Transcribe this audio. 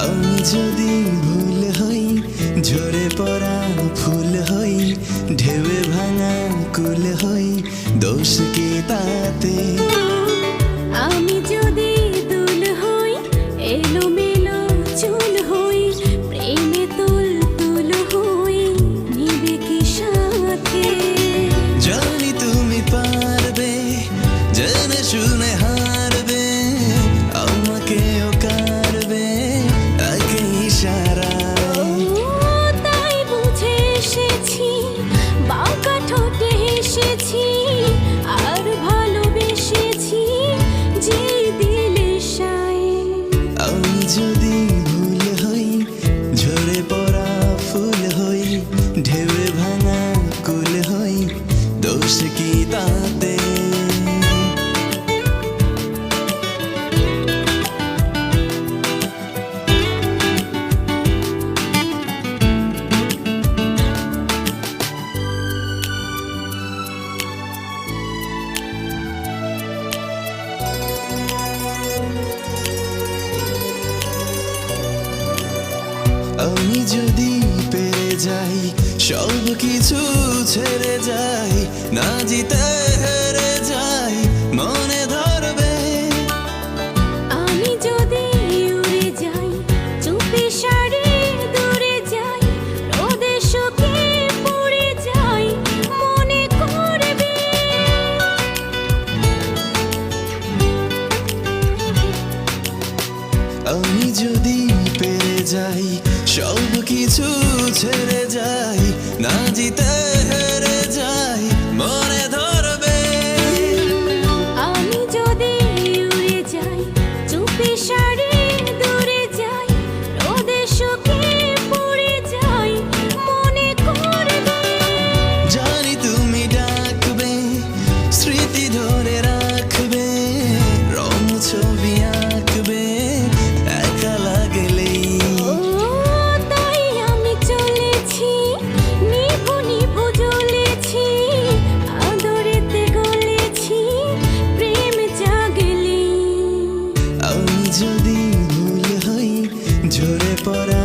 আমি যদি ভুল হই, ঝরে পড়া ফুল হই, ঢেউয়ে ভাঙা কুল হই, দোষ কি তাতে? আমি যদি দুল হই, এলোমেলো চুল হই, প্রেমে তুল তুল হই, নিবে কি সাথে? জানি তুমি পারবে, জেনে শুনে হারবে, আমাকেও কারবে এক ইশারায়। তাই বুঝে এসেছি, বাঁকা ঠোঁটে হেসেছি, আর ভালোবেসেছি যে দিলে সায়। আমি যদি ভুল হই, ঝরে পড়া ফুল হই, ঢেউয়ে ভাঙা কুল হই, দোষ কি তাতে? আমি যদি পেরে যাই, সব কিছু ছেড়ে যাই, না জিতে হেরে যাই, মনে ধরবে। আমি যদি উড়ে যাই, চুপি সারে দূরে যাই, রোদে শুকিয়ে পড়ে যাই, মনে করবে। আমি যদি পেরে যাই, সব কিছু ছেড়ে যাই, না জিতে হেরে যাই, মনে ধরবে। আমি যদি উড়ে যাই, চুপি সারে দূরে যাই, রোদে শুকিয়ে পড়ে যাই, মনে করবে। জানি তুমি ডাকবে, স্মৃতি ধরে রাখবে, রং ছবি আঁকবে একা লাগলেই। তাই আমি চলেছি, নিভু নিভু জ্বলেছি, আদরেতে গলেছি, প্রেম জাগলেই। আমি যদি ভুল হই, ঝরে পড়া